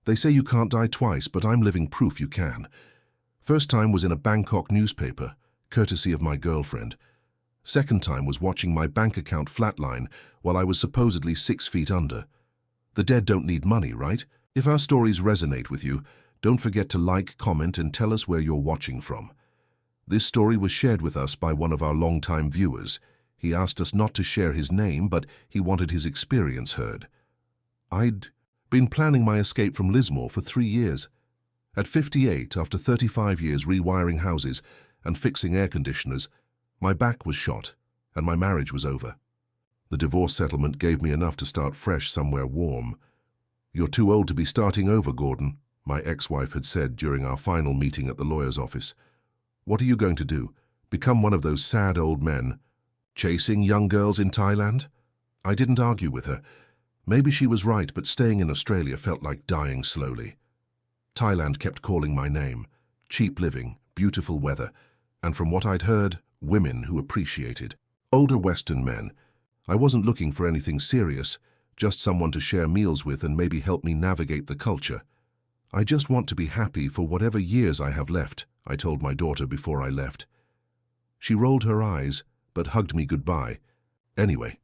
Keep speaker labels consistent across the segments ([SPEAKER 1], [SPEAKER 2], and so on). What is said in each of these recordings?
[SPEAKER 1] They say you can't die twice, but I'm living proof you can. First time was in a Bangkok newspaper, courtesy of my girlfriend. Second time was watching my bank account flatline while I was supposedly 6 feet under. The dead don't need money, right? If our stories resonate with you, don't forget to like, comment, and tell us where you're watching from. This story was shared with us by one of our longtime viewers. He asked us not to share his name, but he wanted his experience heard. I'd been planning my escape from Lismore for 3 years. At 58, after 35 years rewiring houses and fixing air conditioners, my back was shot and my marriage was over. The divorce settlement gave me enough to start fresh somewhere warm. "You're too old to be starting over, Gordon," my ex-wife had said during our final meeting at the lawyer's office. "What are you going to do? Become one of those sad old men, chasing young girls in Thailand?" I didn't argue with her. Maybe she was right, but staying in Australia felt like dying slowly. Thailand kept calling my name. Cheap living, beautiful weather, and from what I'd heard, women who appreciated. Older Western men. I wasn't looking for anything serious, just someone to share meals with and maybe help me navigate the culture. "I just want to be happy for whatever years I have left," I told my daughter before I left. She rolled her eyes, but hugged me goodbye. Anyway,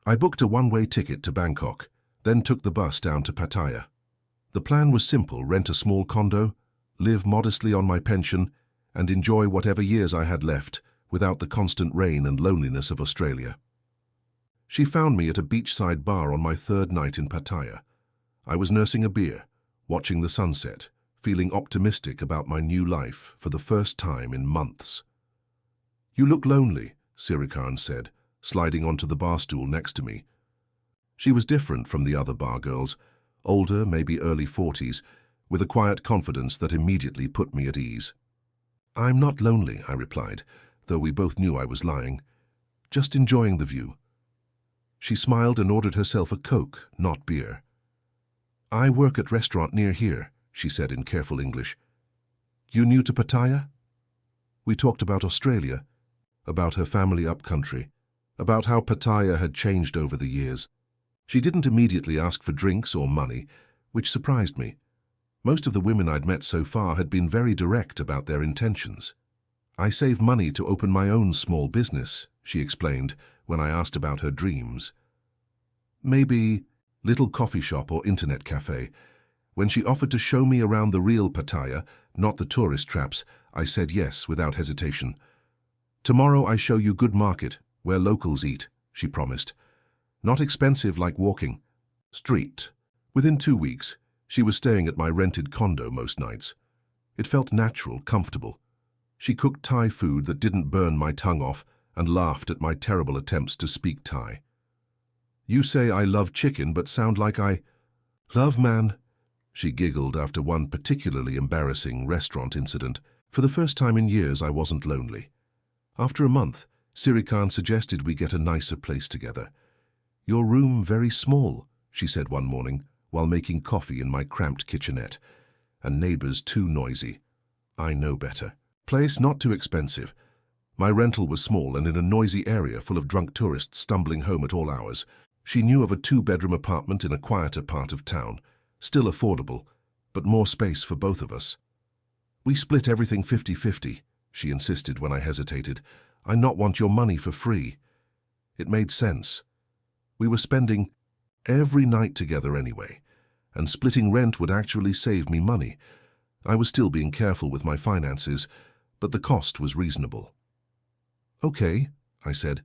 [SPEAKER 1] I booked a one-way ticket to Bangkok, then took the bus down to Pattaya. The plan was simple: rent a small condo, live modestly on my pension, and enjoy whatever years I had left without the constant rain and loneliness of Australia. She found me at a beachside bar on my 3rd night in Pattaya. I was nursing a beer, watching the sunset, feeling optimistic about my new life for the first time in months. "You look lonely," Sirikan said, sliding onto the bar stool next to me. She was different from the other bar girls, older, maybe early 40s, with a quiet confidence that immediately put me at ease. "I'm not lonely," I replied, though we both knew I was lying. "Just enjoying the view." She smiled and ordered herself a Coke, not beer. "I work at a restaurant near here," she said in careful English. "You new to Pattaya?" We talked about Australia, about her family upcountry, about how Pattaya had changed over the years. She didn't immediately ask for drinks or money, which surprised me. Most of the women I'd met so far had been very direct about their intentions. "I save money to open my own small business," she explained when I asked about her dreams. "Maybe little coffee shop or internet cafe." When she offered to show me around the real Pattaya, not the tourist traps, I said yes without hesitation. "Tomorrow I show you good market, where locals eat," she promised. "Not expensive like walking. Street." Within 2 weeks, she was staying at my rented condo most nights. It felt natural, comfortable. She cooked Thai food that didn't burn my tongue off and laughed at my terrible attempts to speak Thai. "You say I love chicken but sound like I love man." She giggled after one particularly embarrassing restaurant incident. For the first time in years, I wasn't lonely. After a month, Sirikan suggested we get a nicer place together. "Your room very small," she said one morning while making coffee in my cramped kitchenette, "and neighbors too noisy." I know better. Place not too expensive. My rental was small and in a noisy area full of drunk tourists stumbling home at all hours. She knew of a 2-bedroom apartment in a quieter part of town, still affordable, but more space for both of us. "We split everything 50-50, she insisted when I hesitated. "I not want your money for free." It made sense. We were spending every night together anyway, and splitting rent would actually save me money. I was still being careful with my finances, but the cost was reasonable. "Okay," I said,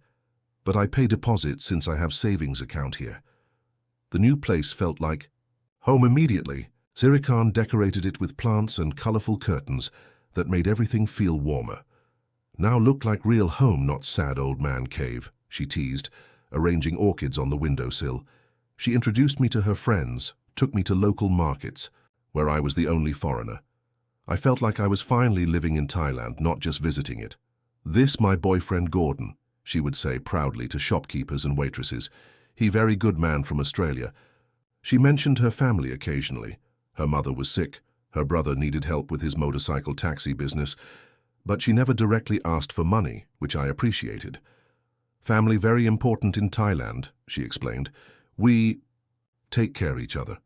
[SPEAKER 1] "but I pay deposit since I have savings account here." The new place felt like home immediately. Sirikan decorated it with plants and colorful curtains that made everything feel warmer. "Now looked like real home, not sad old man cave," she teased, arranging orchids on the windowsill. She introduced me to her friends, took me to local markets, where I was the only foreigner. I felt like I was finally living in Thailand, not just visiting it. "This my boyfriend Gordon," she would say proudly to shopkeepers and waitresses. "He very good man from Australia." She mentioned her family occasionally. Her mother was sick, her brother needed help with his motorcycle taxi business, but she never directly asked for money, which I appreciated. "Family very important in Thailand," she explained. "We take care of each other."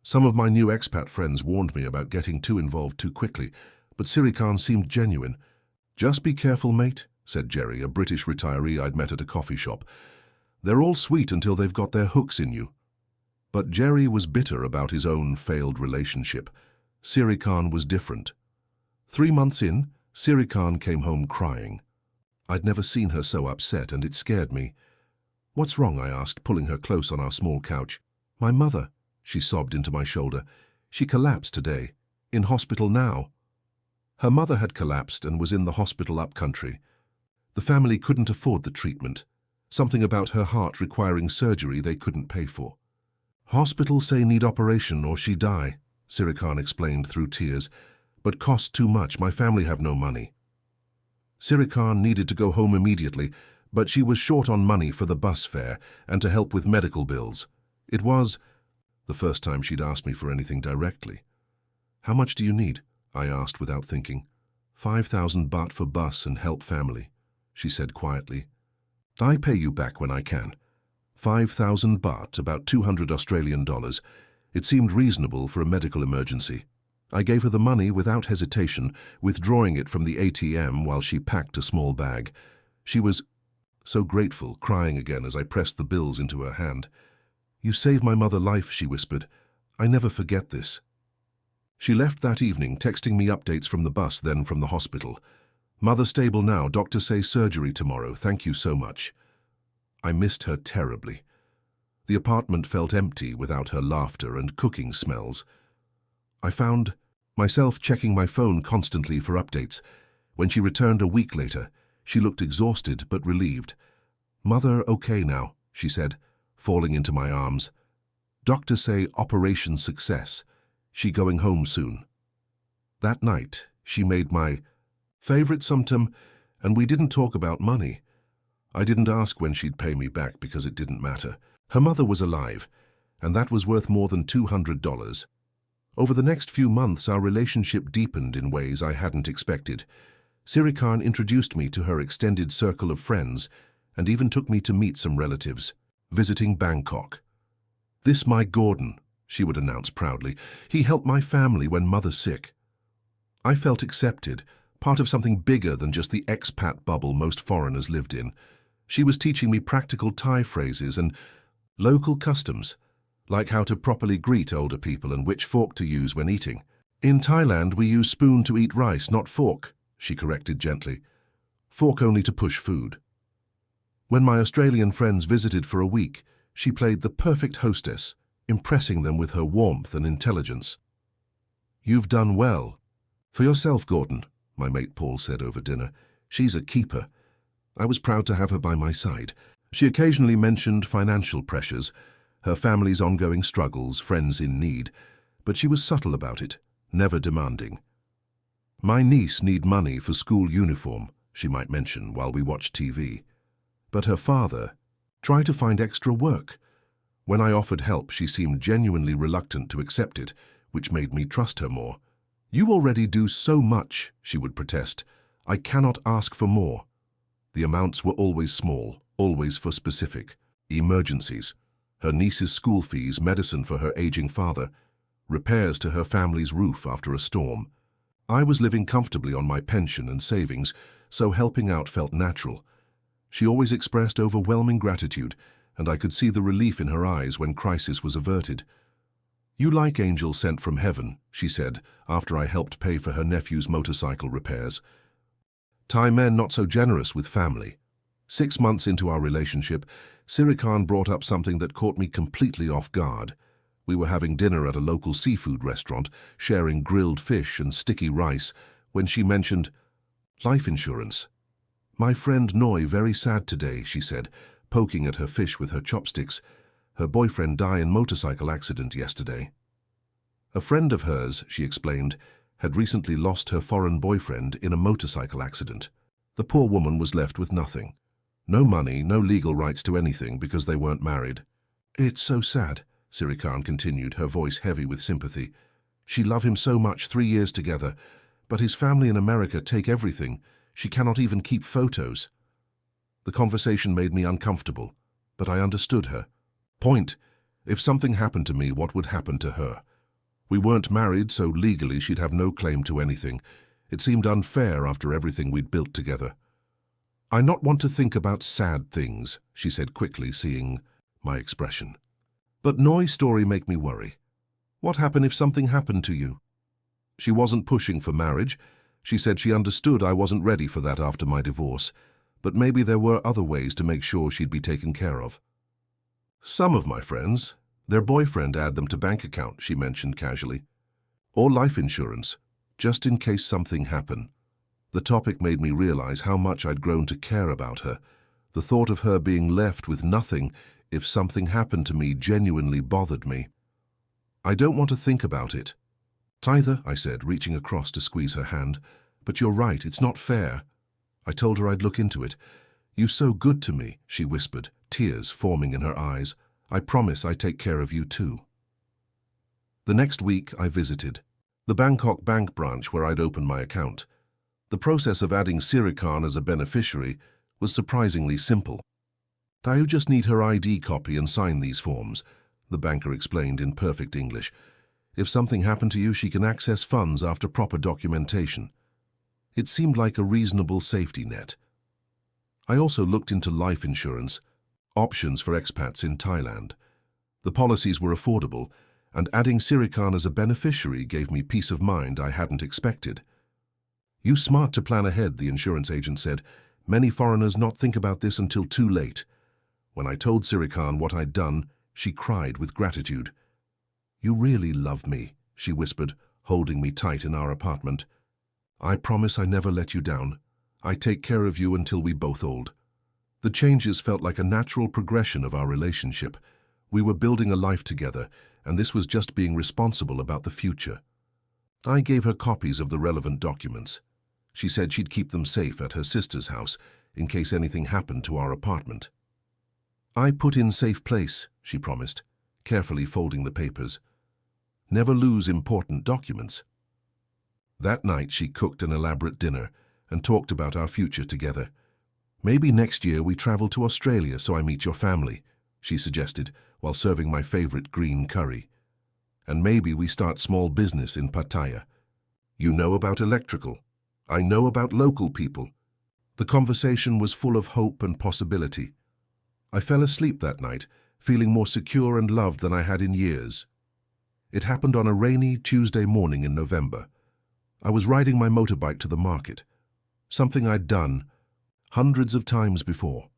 [SPEAKER 1] Some of my new expat friends warned me about getting too involved too quickly, but Siri Khan seemed genuine. "Just be careful, mate," said Jerry, a British retiree I'd met at a coffee shop. "They're all sweet until they've got their hooks in you." But Jerry was bitter about his own failed relationship. Siri Khan was different. 3 months in, Siri Khan came home crying. I'd never seen her so upset, and it scared me. "What's wrong?" I asked, pulling her close on our small couch. "My mother," she sobbed into my shoulder. "She collapsed today. In hospital now." Her mother had collapsed and was in the hospital upcountry. The family couldn't afford the treatment. Something about her heart requiring surgery they couldn't pay for. "Hospital say need operation or she die," Siri Khan explained through tears. "But cost too much, my family have no money." Siri Khan needed to go home immediately, but she was short on money for the bus fare and to help with medical bills. It was the first time she'd asked me for anything directly. "How much do you need?" I asked without thinking. 5,000 baht for bus and help family," she said quietly. "I pay you back when I can." 5,000 baht, about $200 Australian. It seemed reasonable for a medical emergency. I gave her the money without hesitation, withdrawing it from the ATM while she packed a small bag. She was so grateful, crying again as I pressed the bills into her hand. "You saved my mother life," she whispered. "I never forget this." She left that evening, texting me updates from the bus, then from the hospital. "Mother stable now, doctor say surgery tomorrow, thank you so much." I missed her terribly. The apartment felt empty without her laughter and cooking smells. I found myself checking my phone constantly for updates. When she returned a week later, she looked exhausted but relieved. "Mother okay now," she said, falling into my arms. "Doctors say operation success. She going home soon." That night, she made my favorite symptom, and we didn't talk about money. I didn't ask when she'd pay me back because it didn't matter. Her mother was alive, and that was worth more than $200. Over the next few months, our relationship deepened in ways I hadn't expected. Siri Khan introduced me to her extended circle of friends and even took me to meet some relatives, visiting Bangkok. "This my Gordon," she would announce proudly. "He helped my family when mother's sick." I felt accepted, part of something bigger than just the expat bubble most foreigners lived in. She was teaching me practical Thai phrases and local customs, like how to properly greet older people and which fork to use when eating. "In Thailand, we use spoon to eat rice, not fork," she corrected gently. "Fork only to push food." When my Australian friends visited for a week, she played the perfect hostess, impressing them with her warmth and intelligence. "You've done well." "For yourself, Gordon," my mate Paul said over dinner. "She's a keeper." I was proud to have her by my side. She occasionally mentioned financial pressures, her family's ongoing struggles, friends in need, but she was subtle about it, never demanding. "My niece need money for school uniform," she might mention while we watched TV. But her father, "Try to find extra work." When I offered help, she seemed genuinely reluctant to accept it, which made me trust her more. "You already do so much," she would protest. "I cannot ask for more." The amounts were always small, always for specific emergencies. Her niece's school fees, medicine for her aging father, repairs to her family's roof after a storm. I was living comfortably on my pension and savings, so helping out felt natural. She always expressed overwhelming gratitude, and I could see the relief in her eyes when crisis was averted. "You like angel sent from heaven," she said, after I helped pay for her nephew's motorcycle repairs. Thai men not so generous with family. 6 months into our relationship, Siri Khan brought up something that caught me completely off guard. We were having dinner at a local seafood restaurant, sharing grilled fish and sticky rice, when she mentioned life insurance. "My friend Noi very sad today," she said, poking at her fish with her chopsticks. "Her boyfriend died in motorcycle accident yesterday." A friend of hers, she explained, had recently lost her foreign boyfriend in a motorcycle accident. The poor woman was left with nothing. No money, no legal rights to anything because they weren't married. "It's so sad," Siri Khan continued, her voice heavy with sympathy. "She loved him so much, 3 years together, but his family in America take everything. She cannot even keep photos." The conversation made me uncomfortable, but I understood her. Point: if something happened to me, what would happen to her? We weren't married, so legally she'd have no claim to anything. It seemed unfair after everything we'd built together. "I not want to think about sad things," she said quickly, seeing my expression. "But Noi's story make me worry. What happened if something happened to you?" She wasn't pushing for marriage. She said she understood I wasn't ready for that after my divorce, but maybe there were other ways to make sure she'd be taken care of. "Some of my friends, their boyfriend add them to bank account," she mentioned casually. "Or life insurance, just in case something happened." The topic made me realize how much I'd grown to care about her. The thought of her being left with nothing if something happened to me genuinely bothered me. "I don't want to think about it." "Either," I said, reaching across to squeeze her hand. "But you're right, it's not fair." I told her I'd look into it. "You're so good to me," she whispered, tears forming in her eyes. "I promise I take care of you too." The next week I visited the Bangkok bank branch where I'd opened my account. The process of adding Sirikan as a beneficiary was surprisingly simple. "You just need her ID copy and sign these forms," the banker explained in perfect English. "If something happened to you, she can access funds after proper documentation." It seemed like a reasonable safety net. I also looked into life insurance, options for expats in Thailand. The policies were affordable, and adding Sirikan as a beneficiary gave me peace of mind I hadn't expected. "You smart to plan ahead," the insurance agent said. "Many foreigners not think about this until too late." When I told Sirikan what I'd done, she cried with gratitude. "You really love me," she whispered, holding me tight in our apartment. "I promise I never let you down. I take care of you until we both old." The changes felt like a natural progression of our relationship. We were building a life together, and this was just being responsible about the future. I gave her copies of the relevant documents. She said she'd keep them safe at her sister's house in case anything happened to our apartment. "I put in safe place," she promised, carefully folding the papers. "Never lose important documents." That night she cooked an elaborate dinner and talked about our future together. "Maybe next year we travel to Australia so I meet your family," she suggested while serving my favorite green curry. "And maybe we start small business in Pattaya. You know about electrical. I know about local people." The conversation was full of hope and possibility. I fell asleep that night, feeling more secure and loved than I had in years. It happened on a rainy Tuesday morning in November. I was riding my motorbike to the market, something I'd done hundreds of times before.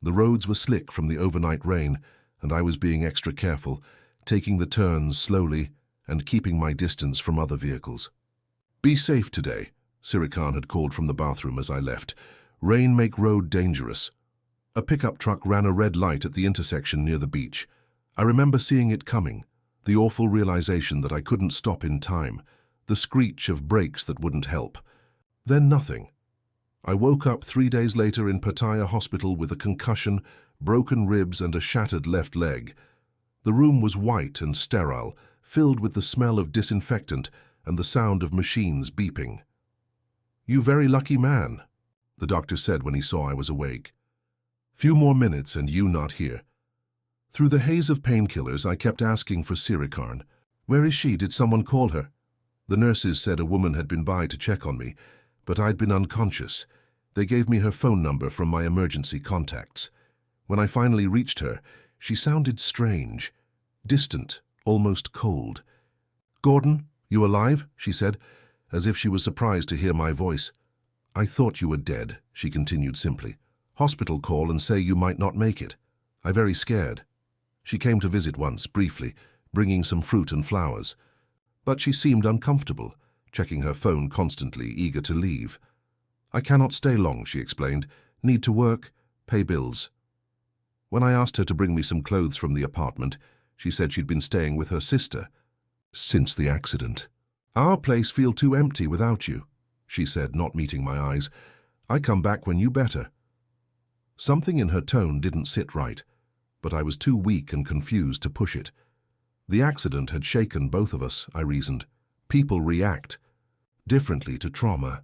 [SPEAKER 1] The roads were slick from the overnight rain, and I was being extra careful, taking the turns slowly and keeping my distance from other vehicles. "Be safe today," Sirikan had called from the bathroom as I left. "Rain make road dangerous." A pickup truck ran a red light at the intersection near the beach. I remember seeing it coming, the awful realization that I couldn't stop in time, the screech of brakes that wouldn't help. Then nothing. I woke up 3 days later in Pattaya hospital with a concussion, broken ribs and a shattered left leg. The room was white and sterile, filled with the smell of disinfectant and the sound of machines beeping. "You very lucky man," the doctor said when he saw I was awake. "Few more minutes and you not here." Through the haze of painkillers, I kept asking for Sirikan. "Where is she? Did someone call her?" The nurses said a woman had been by to check on me, but I'd been unconscious. They gave me her phone number from my emergency contacts. When I finally reached her, she sounded strange, distant, almost cold. "Gordon, you alive?" she said, as if she was surprised to hear my voice. "I thought you were dead," she continued simply. "Hospital call and say you might not make it. I very scared." She came to visit once, briefly, bringing some fruit and flowers. But she seemed uncomfortable, checking her phone constantly, eager to leave. "I cannot stay long," she explained. "Need to work, pay bills." When I asked her to bring me some clothes from the apartment, she said she'd been staying with her sister since the accident. "Our place feel too empty without you," she said, not meeting my eyes. "I come back when you better." Something in her tone didn't sit right, but I was too weak and confused to push it. The accident had shaken both of us, I reasoned. People react differently to trauma.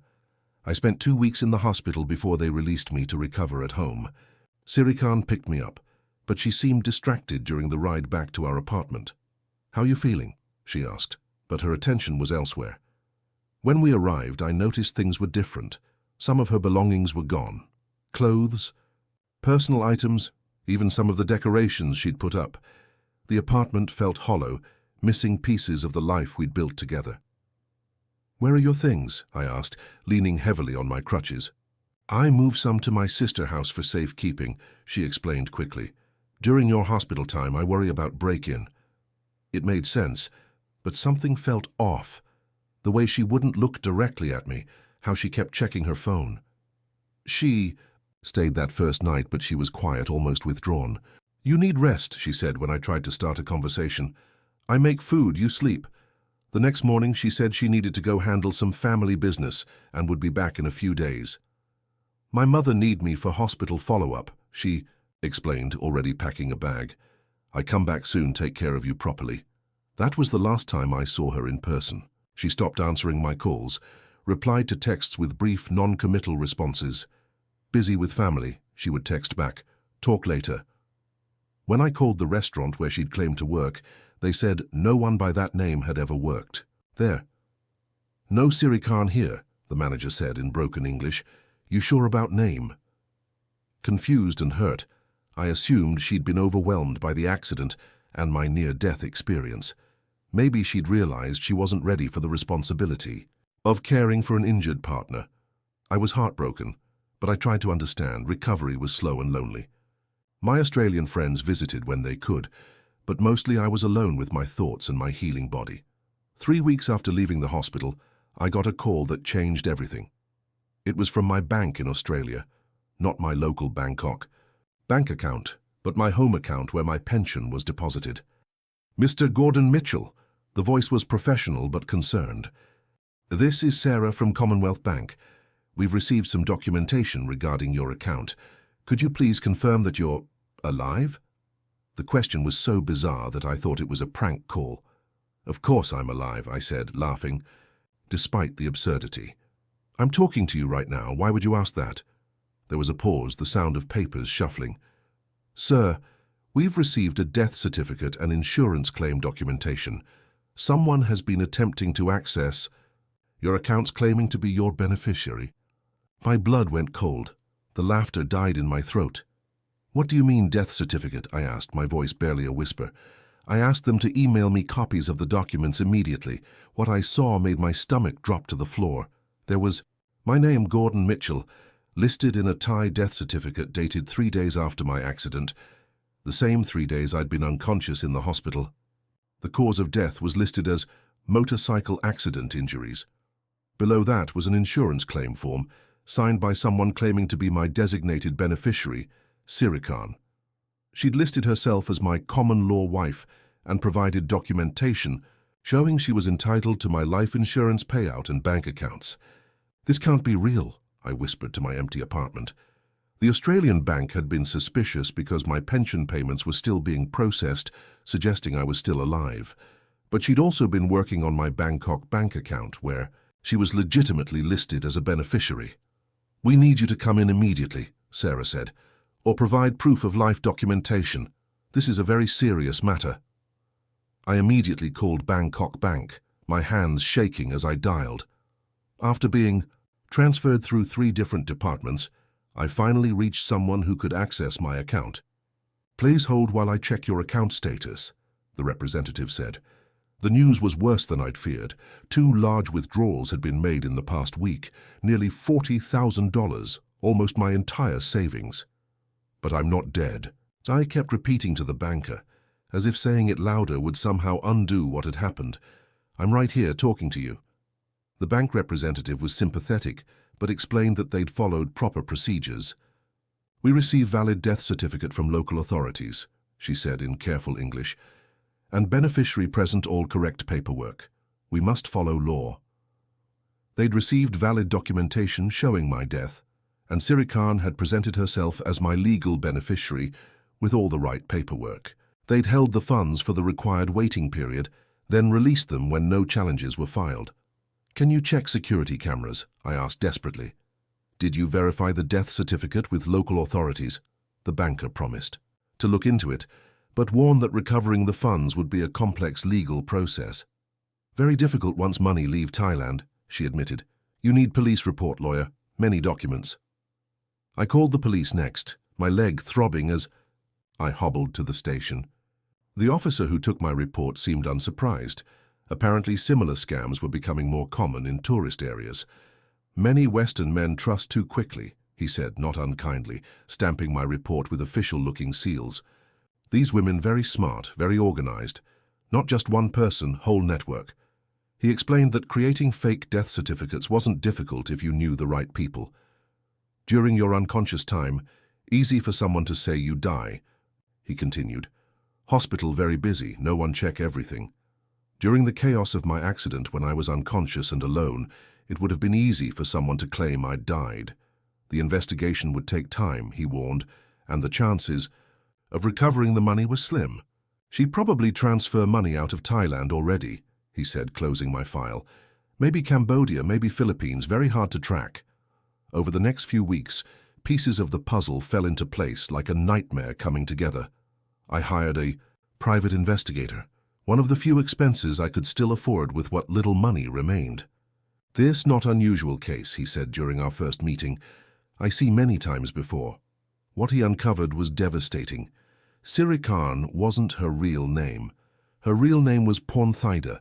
[SPEAKER 1] I spent 2 weeks in the hospital before they released me to recover at home. Sirikan picked me up, but she seemed distracted during the ride back to our apartment. "How you feeling?" she asked. but her attention was elsewhere. When we arrived, I noticed things were different. Some of her belongings were gone. Clothes, personal items, even some of the decorations she'd put up. The apartment felt hollow, missing pieces of the life we'd built together. "Where are your things?" I asked, leaning heavily on my crutches. "I moved some to my sister house for safekeeping," she explained quickly. "During your hospital time, I worry about break-in." It made sense, but something felt off. The way she wouldn't look directly at me, how she kept checking her phone. She stayed that first night, but she was quiet, almost withdrawn. "You need rest," she said when I tried to start a conversation. "I make food, you sleep." The next morning, she said she needed to go handle some family business and would be back in a few days. "My mother need me for hospital follow-up," she explained, already packing a bag. "I come back soon, take care of you properly." That was the last time I saw her in person. She stopped answering my calls, replied to texts with brief, non-committal responses. "Busy with family," she would text back. "Talk later." When I called the restaurant where she'd claimed to work, they said no one by that name had ever worked. There. "No Siri Khan here," the manager said in broken English. "You sure about name?" Confused and hurt, I assumed she'd been overwhelmed by the accident and my near-death experience. Maybe she'd realized she wasn't ready for the responsibility of caring for an injured partner. I was heartbroken, but I tried to understand. Recovery was slow and lonely. My Australian friends visited when they could, but mostly I was alone with my thoughts and my healing body. 3 weeks after leaving the hospital, I got a call that changed everything. It was from my bank in Australia, not my local Bangkok bank account, but my home account where my pension was deposited. "Mr. Gordon Mitchell," the voice was professional but concerned. "This is Sarah from Commonwealth Bank. We've received some documentation regarding your account. Could you please confirm that you're alive?" The question was so bizarre that I thought it was a prank call. "Of course I'm alive," I said, laughing, despite the absurdity. "I'm talking to you right now. Why would you ask that?" There was a pause, the sound of papers shuffling. "Sir, we've received a death certificate and insurance claim documentation. Someone has been attempting to access your accounts claiming to be your beneficiary." My blood went cold. The laughter died in my throat. "What do you mean, death certificate?" I asked, my voice barely a whisper. I asked them to email me copies of the documents immediately. What I saw made my stomach drop to the floor. There was my name, Gordon Mitchell, listed in a Thai death certificate dated 3 days after my accident, the same 3 days I'd been unconscious in the hospital. The cause of death was listed as motorcycle accident injuries. Below that was an insurance claim form, signed by someone claiming to be my designated beneficiary, Siri Khan. She'd listed herself as my common-law wife and provided documentation showing she was entitled to my life insurance payout and bank accounts. "This can't be real," I whispered to my empty apartment. The Australian bank had been suspicious because my pension payments were still being processed, suggesting I was still alive. But she'd also been working on my Bangkok bank account, where she was legitimately listed as a beneficiary. "We need you to come in immediately," Sarah said, "or provide proof of life documentation. This is a very serious matter." I immediately called Bangkok Bank, my hands shaking as I dialed. After being transferred through 3 different departments, I finally reached someone who could access my account. "Please hold while I check your account status," the representative said. The news was worse than I'd feared. 2 large withdrawals had been made in the past week, nearly $40,000, almost my entire savings. "But I'm not dead," I kept repeating to the banker, as if saying it louder would somehow undo what had happened. "I'm right here talking to you." The bank representative was sympathetic, but explained that they'd followed proper procedures. "We received valid death certificate from local authorities," she said in careful English, "and beneficiary present all correct paperwork. We must follow law." They'd received valid documentation showing my death, and Siri Khan had presented herself as my legal beneficiary with all the right paperwork. They'd held the funds for the required waiting period, then released them when no challenges were filed. "Can you check security cameras?" I asked desperately. "Did you verify the death certificate with local authorities?" The banker promised to look into it, but warned that recovering the funds would be a complex legal process. Very difficult once money leave Thailand, she admitted. You need police report, lawyer. Many documents. I called the police next, my leg throbbing as I hobbled to the station. The officer who took my report seemed unsurprised. Apparently similar scams were becoming more common in tourist areas. Many Western men trust too quickly, he said, not unkindly, stamping my report with official-looking seals. These women very smart, very organized. Not just one person, whole network. He explained that creating fake death certificates wasn't difficult if you knew the right people. During your unconscious time, easy for someone to say you die, he continued. Hospital very busy, no one check everything. During the chaos of my accident when I was unconscious and alone, it would have been easy for someone to claim I'd died. The investigation would take time, he warned, and the chances of recovering the money were slim. She'd probably transfer money out of Thailand already, he said, closing my file. Maybe Cambodia, maybe Philippines, very hard to track. Over the next few weeks, pieces of the puzzle fell into place like a nightmare coming together. I hired a private investigator, one of the few expenses I could still afford with what little money remained. This not unusual case, he said during our first meeting, I see many times before. What he uncovered was devastating. Siri Khan wasn't her real name. Her real name was Pattaya,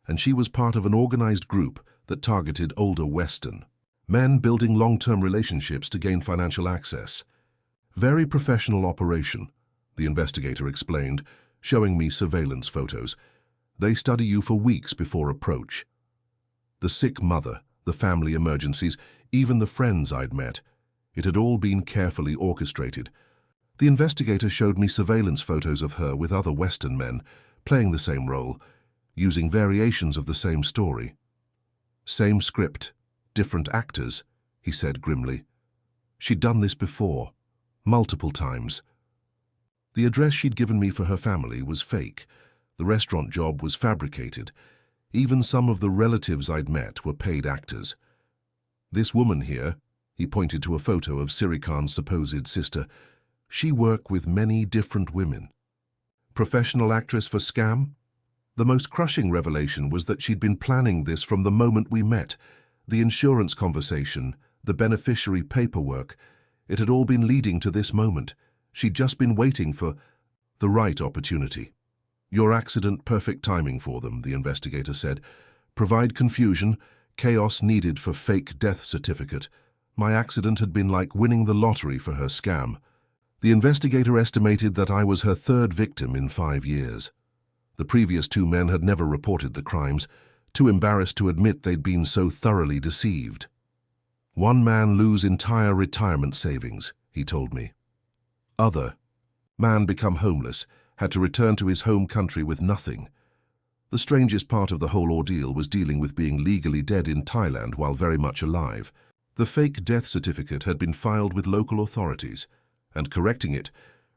[SPEAKER 1] and she was part of an organized group that targeted older Western men building long-term relationships to gain financial access. Very professional operation, the investigator explained, showing me surveillance photos. They study you for weeks before approach. The sick mother, the family emergencies, even the friends I'd met. It had all been carefully orchestrated. The investigator showed me surveillance photos of her with other Western men, playing the same role, using variations of the same story. Same script, different actors, he said grimly. She'd done this before, multiple times. The address she'd given me for her family was fake. The restaurant job was fabricated. Even some of the relatives I'd met were paid actors. This woman here, he pointed to a photo of Siri Khan's supposed sister, she worked with many different women. Professional actress for scam? The most crushing revelation was that she'd been planning this from the moment we met. The insurance conversation, the beneficiary paperwork, it had all been leading to this moment. She'd just been waiting for the right opportunity. Your accident, perfect timing for them, the investigator said. Provide confusion, chaos needed for fake death certificate. My accident had been like winning the lottery for her scam. The investigator estimated that I was her third victim in 5 years. The previous 2 men had never reported the crimes, too embarrassed to admit they'd been so thoroughly deceived. One man lose entire retirement savings, he told me. Other man become homeless, had to return to his home country with nothing. The strangest part of the whole ordeal was dealing with being legally dead in Thailand while very much alive. The fake death certificate had been filed with local authorities, and correcting it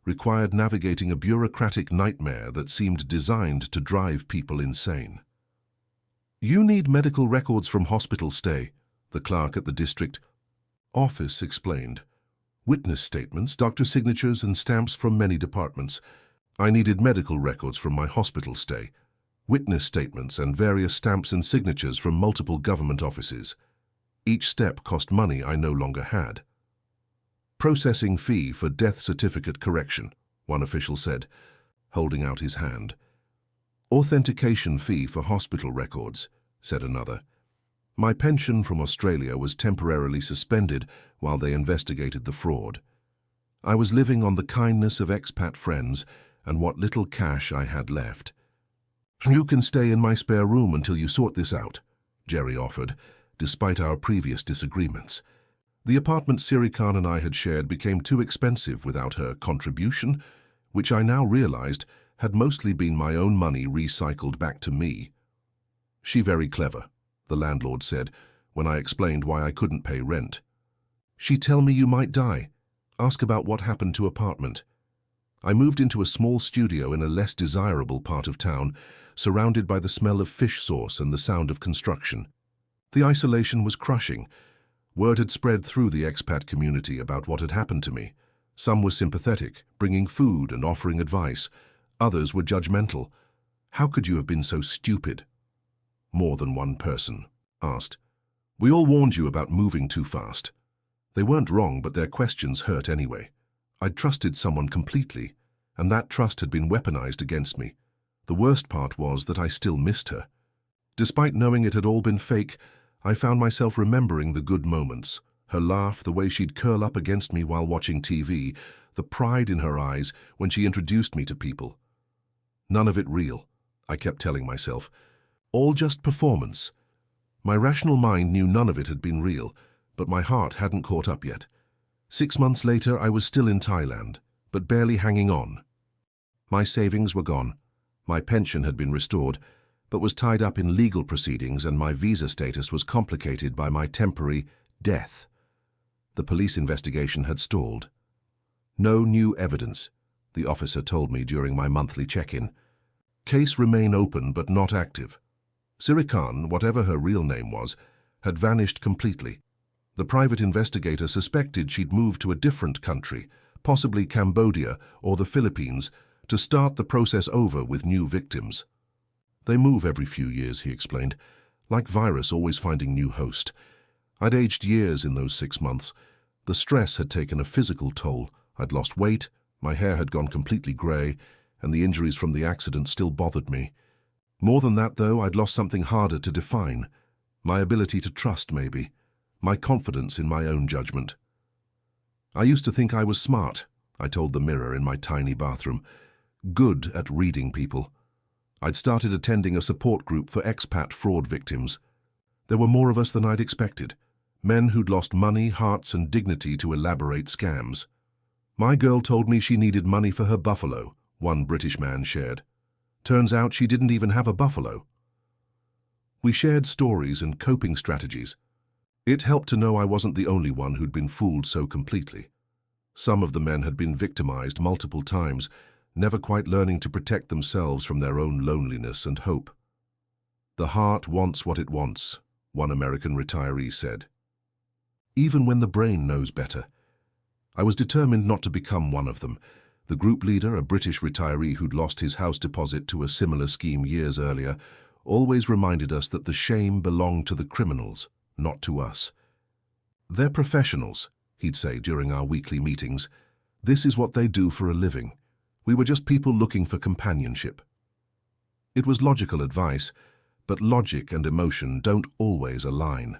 [SPEAKER 1] required navigating a bureaucratic nightmare that seemed designed to drive people insane. You need medical records from hospital stay, the clerk at the district office explained. Witness statements, doctor signatures and stamps from many departments. I needed medical records from my hospital stay, witness statements and various stamps and signatures from multiple government offices. Each step cost money I no longer had. Processing fee for death certificate correction, one official said, holding out his hand. Authentication fee for hospital records, said another. My pension from Australia was temporarily suspended while they investigated the fraud. I was living on the kindness of expat friends and what little cash I had left. You can stay in my spare room until you sort this out, Jerry offered, despite our previous disagreements. The apartment Siri Khan and I had shared became too expensive without her contribution, which I now realized had mostly been my own money recycled back to me. She very clever, the landlord said, when I explained why I couldn't pay rent. She tell me you might die. Ask about what happened to apartment. I moved into a small studio in a less desirable part of town, surrounded by the smell of fish sauce and the sound of construction. The isolation was crushing. Word had spread through the expat community about what had happened to me. Some were sympathetic, bringing food and offering advice. Others were judgmental. How could you have been so stupid? More than one person asked. We all warned you about moving too fast. They weren't wrong, but their questions hurt anyway. I'd trusted someone completely, and that trust had been weaponized against me. The worst part was that I still missed her. Despite knowing it had all been fake, I found myself remembering the good moments. Her laugh, the way she'd curl up against me while watching TV, the pride in her eyes when she introduced me to people. None of it real, I kept telling myself. All just performance. My rational mind knew none of it had been real, but my heart hadn't caught up yet. 6 months later, I was still in Thailand, but barely hanging on. My savings were gone. My pension had been restored, but was tied up in legal proceedings, and my visa status was complicated by my temporary death. The police investigation had stalled. No new evidence, the officer told me during my monthly check-in. Case remain open but not active. Sirikan, whatever her real name was, had vanished completely. The private investigator suspected she'd moved to a different country, possibly Cambodia or the Philippines, to start the process over with new victims. They move every few years, he explained, like virus always finding new host. I'd aged years in those 6 months. The stress had taken a physical toll. I'd lost weight, my hair had gone completely grey, and the injuries from the accident still bothered me. More than that, though, I'd lost something harder to define. My ability to trust, maybe. My confidence in my own judgment. I used to think I was smart, I told the mirror in my tiny bathroom. Good at reading people. I'd started attending a support group for expat fraud victims. There were more of us than I'd expected. Men who'd lost money, hearts, and dignity to elaborate scams. My girl told me she needed money for her buffalo, one British man shared. Turns out she didn't even have a buffalo. We shared stories and coping strategies. It helped to know I wasn't the only one who'd been fooled so completely. Some of the men had been victimized multiple times, never quite learning to protect themselves from their own loneliness and hope. The heart wants what it wants, one American retiree said. Even when the brain knows better. I was determined not to become one of them. The group leader, a British retiree who'd lost his house deposit to a similar scheme years earlier, always reminded us that the shame belonged to the criminals, not to us. They're professionals, he'd say during our weekly meetings. This is what they do for a living. We were just people looking for companionship. It was logical advice, but logic and emotion don't always align.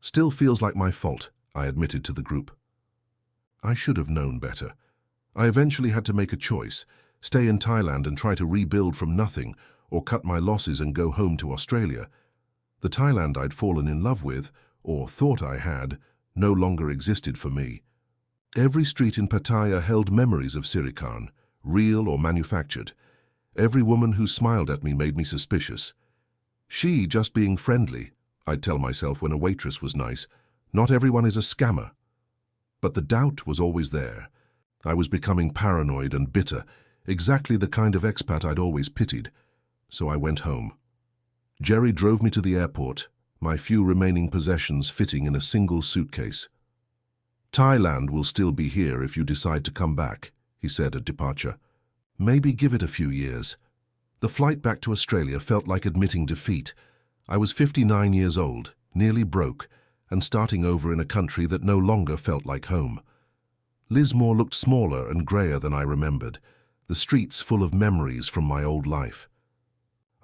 [SPEAKER 1] Still feels like my fault, I admitted to the group. I should have known better. I eventually had to make a choice, stay in Thailand and try to rebuild from nothing, or cut my losses and go home to Australia. The Thailand I'd fallen in love with, or thought I had, no longer existed for me. Every street in Pattaya held memories of Sirikan, real or manufactured. Every woman who smiled at me made me suspicious. She just being friendly, I'd tell myself when a waitress was nice. Not everyone is a scammer. But the doubt was always there. I was becoming paranoid and bitter, exactly the kind of expat I'd always pitied. So I went home. Jerry drove me to the airport, my few remaining possessions fitting in a single suitcase. Thailand will still be here if you decide to come back, he said at departure. Maybe give it a few years. The flight back to Australia felt like admitting defeat. I was 59 years old, nearly broke, and starting over in a country that no longer felt like home. Lismore looked smaller and greyer than I remembered, the streets full of memories from my old life.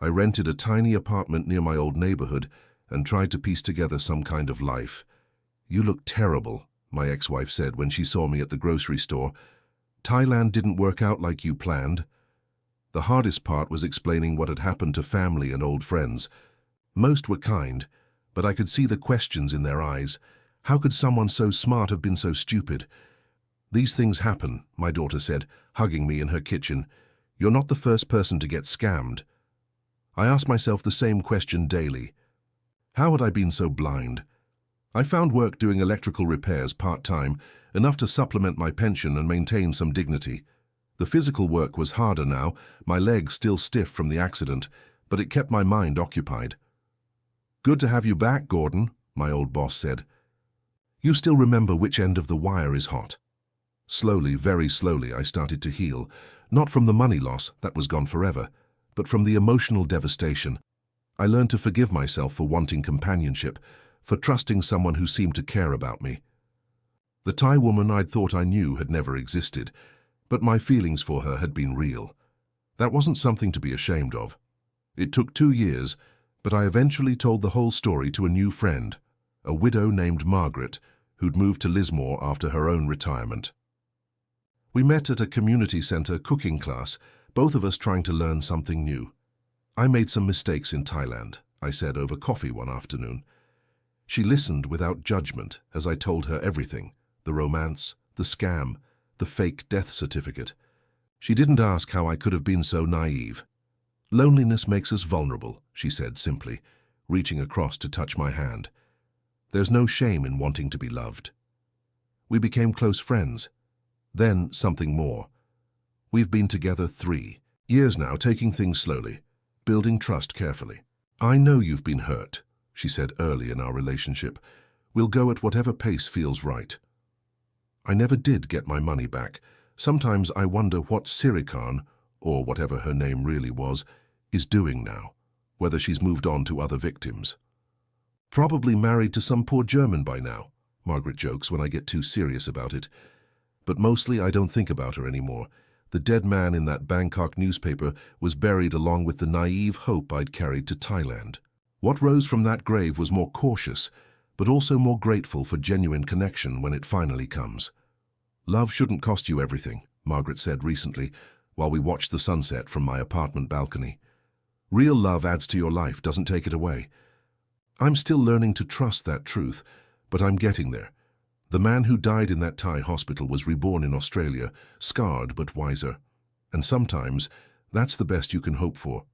[SPEAKER 1] I rented a tiny apartment near my old neighborhood and tried to piece together some kind of life. You look terrible, my ex-wife said when she saw me at the grocery store. Thailand didn't work out like you planned. The hardest part was explaining what had happened to family and old friends. Most were kind, but I could see the questions in their eyes. How could someone so smart have been so stupid? These things happen, my daughter said, hugging me in her kitchen. You're not the first person to get scammed. I asked myself the same question daily. How had I been so blind? I found work doing electrical repairs part-time, enough to supplement my pension and maintain some dignity. The physical work was harder now, my legs still stiff from the accident, but it kept my mind occupied. Good to have you back, Gordon, my old boss said. You still remember which end of the wire is hot. Slowly, very slowly, I started to heal, not from the money loss, that was gone forever, but from the emotional devastation. I learned to forgive myself for wanting companionship, for trusting someone who seemed to care about me. The Thai woman I'd thought I knew had never existed, but my feelings for her had been real. That wasn't something to be ashamed of. It took 2 years, but I eventually told the whole story to a new friend, a widow named Margaret, who'd moved to Lismore after her own retirement. We met at a community centre cooking class, both of us trying to learn something new. I made some mistakes in Thailand, I said over coffee one afternoon. She listened without judgment as I told her everything, the romance, the scam, the fake death certificate. She didn't ask how I could have been so naive. Loneliness makes us vulnerable, she said simply, reaching across to touch my hand. There's no shame in wanting to be loved. We became close friends. Then something more. We've been together 3 years now, taking things slowly, building trust carefully. I know you've been hurt, she said early in our relationship. We'll go at whatever pace feels right. I never did get my money back. Sometimes I wonder what Sirikan, or whatever her name really was, is doing now, whether she's moved on to other victims. Probably married to some poor German by now, Margaret jokes when I get too serious about it. But mostly I don't think about her anymore. The dead man in that Bangkok newspaper was buried along with the naive hope I'd carried to Thailand. What rose from that grave was more cautious, but also more grateful for genuine connection when it finally comes. Love shouldn't cost you everything, Margaret said recently, while we watched the sunset from my apartment balcony. Real love adds to your life, doesn't take it away. I'm still learning to trust that truth, but I'm getting there. The man who died in that Thai hospital was reborn in Australia, scarred but wiser. And sometimes, that's the best you can hope for.